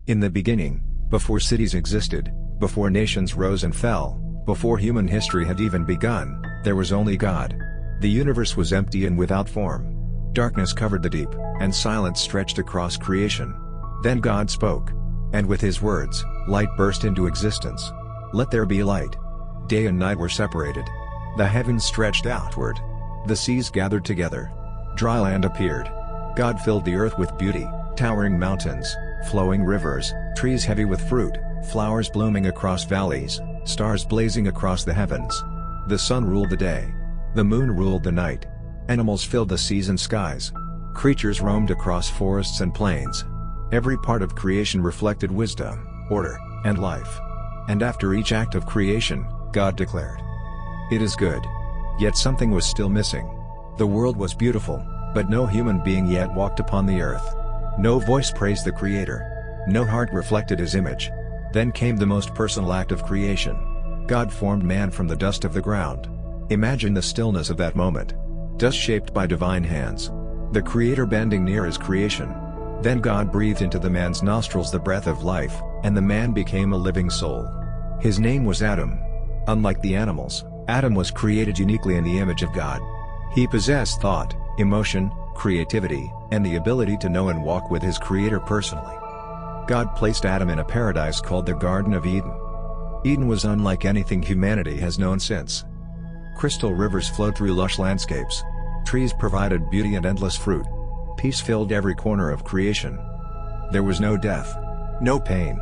In the beginning, before cities existed, before nations rose and fell, before human history had even begun, there was only God. The universe was empty and without form. Darkness covered the deep, and silence stretched across creation. Then God spoke. And with his words, light burst into existence. Let there be light. Day and night were separated. The heavens stretched outward. The seas gathered together. Dry land appeared. God filled the earth with beauty, towering mountains, flowing rivers, trees heavy with fruit, flowers blooming across valleys, stars blazing across the heavens. The sun ruled the day. The moon ruled the night. Animals filled the seas and skies. Creatures roamed across forests and plains. Every part of creation reflected wisdom, order, and life. And after each act of creation, God declared, "It is good." Yet something was still missing. The world was beautiful, but no human being yet walked upon the earth. No voice praised the Creator. No heart reflected His image. Then came the most personal act of creation. God formed man from the dust of the ground. Imagine the stillness of that moment. Dust shaped by divine hands. The Creator bending near His creation. Then God breathed into the man's nostrils the breath of life, and the man became a living soul. His name was Adam. Unlike the animals, Adam was created uniquely in the image of God. He possessed thought, emotion, creativity, and the ability to know and walk with his Creator personally. God placed Adam in a paradise called the Garden of Eden. Eden was unlike anything humanity has known since. Crystal rivers flowed through lush landscapes. Trees provided beauty and endless fruit. Peace filled every corner of creation. There was no death, no pain,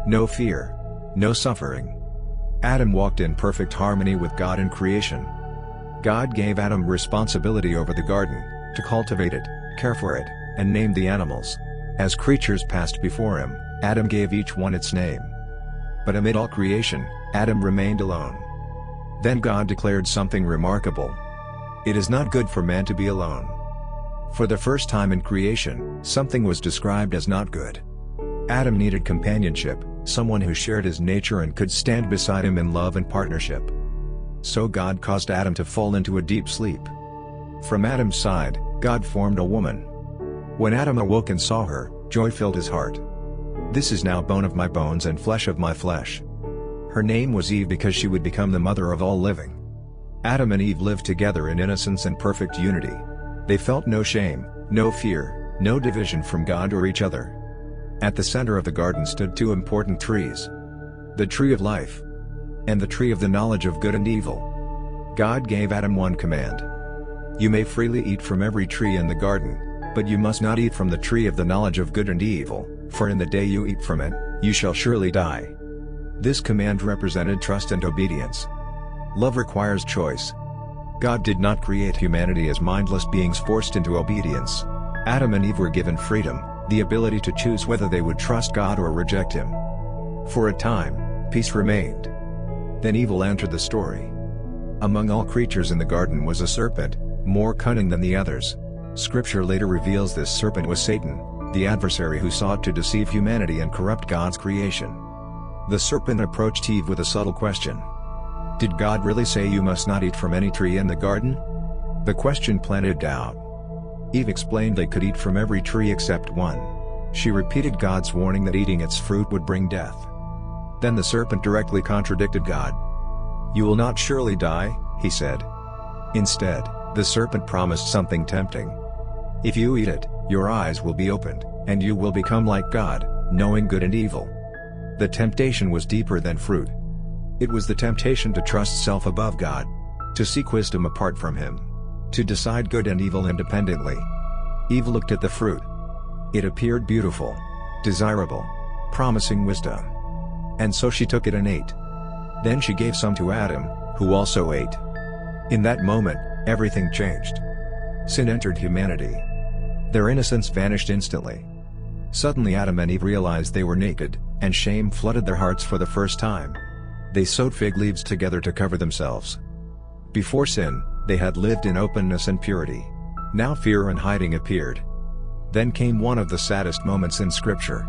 no fear, no suffering. Adam walked in perfect harmony with God in creation. God gave Adam responsibility over the garden, to cultivate it, care for it, and name the animals. As creatures passed before him, Adam gave each one its name. But amid all creation, Adam remained alone. Then God declared something remarkable. "It is not good for man to be alone." For the first time in creation, something was described as not good. Adam needed companionship, someone who shared his nature and could stand beside him in love and partnership. So God caused Adam to fall into a deep sleep. From Adam's side, God formed a woman. When Adam awoke and saw her, joy filled his heart. "This is now bone of my bones and flesh of my flesh." Her name was Eve because she would become the mother of all living. Adam and Eve lived together in innocence and perfect unity. They felt no shame, no fear, no division from God or each other. At the center of the garden stood two important trees. The tree of life, and the tree of the knowledge of good and evil. God gave Adam one command. "You may freely eat from every tree in the garden, but you must not eat from the tree of the knowledge of good and evil, for in the day you eat from it, you shall surely die." This command represented trust and obedience. Love requires choice. God did not create humanity as mindless beings forced into obedience. Adam and Eve were given freedom, the ability to choose whether they would trust God or reject Him. For a time, peace remained. Then evil entered the story. Among all creatures in the garden was a serpent, more cunning than the others. Scripture later reveals this serpent was Satan, the adversary who sought to deceive humanity and corrupt God's creation. The serpent approached Eve with a subtle question. Did God really say you must not eat from any tree in the garden? The question planted doubt. Eve explained they could eat from every tree except one. She repeated God's warning that eating its fruit would bring death. Then the serpent directly contradicted God. "You will not surely die," he said. Instead, the serpent promised something tempting. "If you eat it, your eyes will be opened, and you will become like God, knowing good and evil." The temptation was deeper than fruit. It was the temptation to trust self above God, to seek wisdom apart from Him, to decide good and evil independently. Eve looked at the fruit. It appeared beautiful, desirable, promising wisdom. And so she took it and ate. Then she gave some to Adam, who also ate. In that moment, everything changed. Sin entered humanity. Their innocence vanished instantly. Suddenly Adam and Eve realized they were naked, and shame flooded their hearts for the first time. They sewed fig leaves together to cover themselves. Before sin, they had lived in openness and purity. Now fear and hiding appeared. Then came one of the saddest moments in Scripture.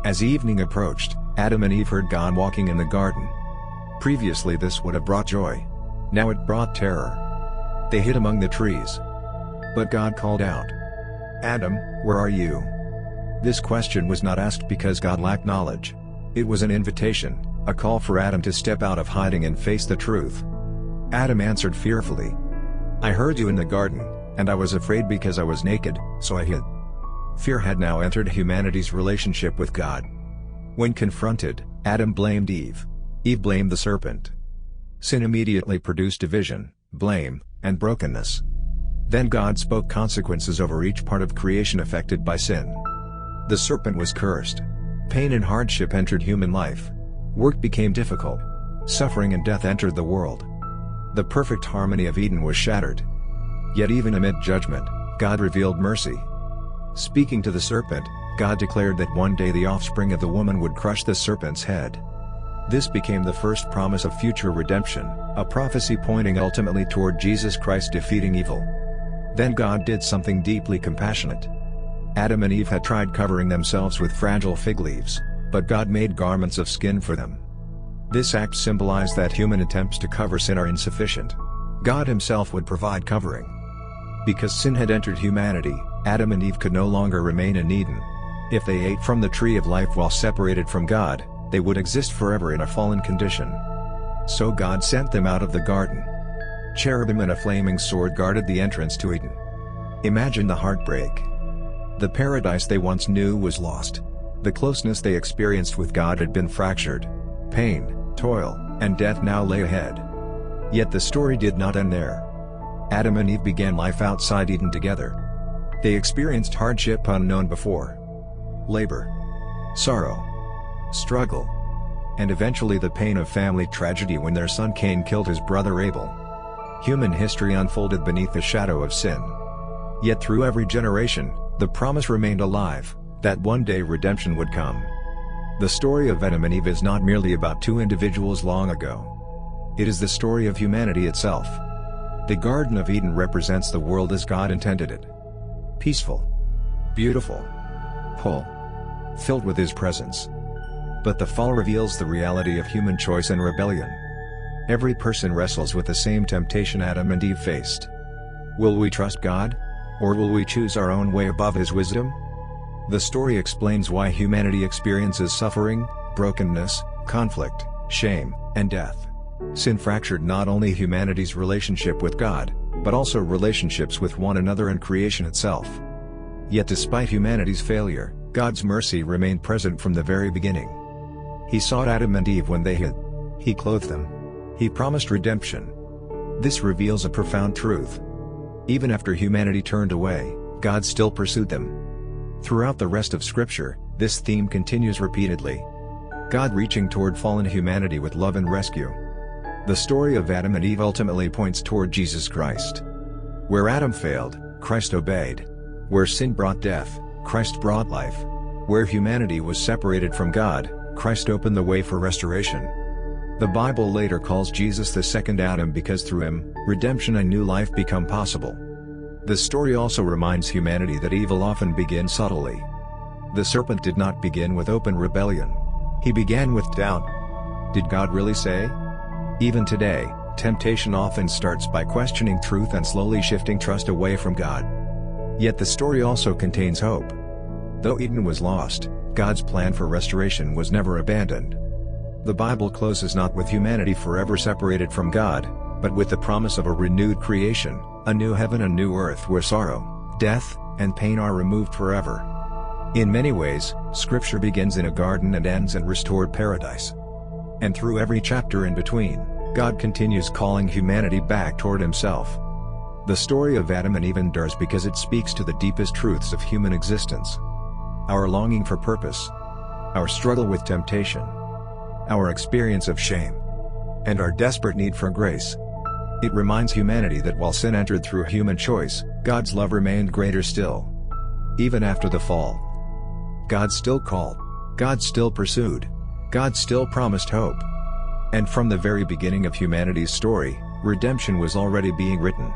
As evening approached, Adam and Eve heard God walking in the garden. Previously this would have brought joy. Now it brought terror. They hid among the trees. But God called out, "Adam, where are you?" This question was not asked because God lacked knowledge. It was an invitation, a call for Adam to step out of hiding and face the truth. Adam answered fearfully, "I heard you in the garden, and I was afraid because I was naked, so I hid." Fear had now entered humanity's relationship with God. When confronted, Adam blamed Eve. Eve blamed the serpent. Sin immediately produced division, blame, and brokenness. Then God spoke consequences over each part of creation affected by sin. The serpent was cursed. Pain and hardship entered human life. Work became difficult. Suffering and death entered the world. The perfect harmony of Eden was shattered. Yet even amid judgment, God revealed mercy. Speaking to the serpent, God declared that one day the offspring of the woman would crush the serpent's head. This became the first promise of future redemption, a prophecy pointing ultimately toward Jesus Christ defeating evil. Then God did something deeply compassionate. Adam and Eve had tried covering themselves with fragile fig leaves, but God made garments of skin for them. This act symbolized that human attempts to cover sin are insufficient. God Himself would provide covering. Because sin had entered humanity, Adam and Eve could no longer remain in Eden. If they ate from the tree of life while separated from God, they would exist forever in a fallen condition. So God sent them out of the garden. Cherubim and a flaming sword guarded the entrance to Eden. Imagine the heartbreak. The paradise they once knew was lost. The closeness they experienced with God had been fractured. Pain, toil, and death now lay ahead. Yet the story did not end there. Adam and Eve began life outside Eden together. They experienced hardship unknown before. Labor, sorrow, struggle, and eventually the pain of family tragedy when their son Cain killed his brother Abel. Human history unfolded beneath the shadow of sin. Yet through every generation, the promise remained alive, that one day redemption would come. The story of Adam and Eve is not merely about two individuals long ago. It is the story of humanity itself. The Garden of Eden represents the world as God intended it. Peaceful, beautiful, whole, filled with His presence. But the fall reveals the reality of human choice and rebellion. Every person wrestles with the same temptation Adam and Eve faced. Will we trust God? Or will we choose our own way above His wisdom? The story explains why humanity experiences suffering, brokenness, conflict, shame, and death. Sin fractured not only humanity's relationship with God, but also relationships with one another and creation itself. Yet despite humanity's failure, God's mercy remained present from the very beginning. He sought Adam and Eve when they hid. He clothed them. He promised redemption. This reveals a profound truth. Even after humanity turned away, God still pursued them. Throughout the rest of Scripture, this theme continues repeatedly. God reaching toward fallen humanity with love and rescue. The story of Adam and Eve ultimately points toward Jesus Christ. Where Adam failed, Christ obeyed. Where sin brought death, Christ brought life. Where humanity was separated from God, Christ opened the way for restoration. The Bible later calls Jesus the second Adam because through Him, redemption and new life become possible. The story also reminds humanity that evil often begins subtly. The serpent did not begin with open rebellion. He began with doubt. Did God really say? Even today, temptation often starts by questioning truth and slowly shifting trust away from God. Yet the story also contains hope. Though Eden was lost, God's plan for restoration was never abandoned. The Bible closes not with humanity forever separated from God, but with the promise of a renewed creation, a new heaven and new earth where sorrow, death, and pain are removed forever. In many ways, Scripture begins in a garden and ends in restored paradise. And through every chapter in between, God continues calling humanity back toward Himself. The story of Adam and Eve endures because it speaks to the deepest truths of human existence. Our longing for purpose, our struggle with temptation, our experience of shame, and our desperate need for grace. It reminds humanity that while sin entered through human choice, God's love remained greater still. Even after the fall, God still called, God still pursued, God still promised hope. And from the very beginning of humanity's story, redemption was already being written.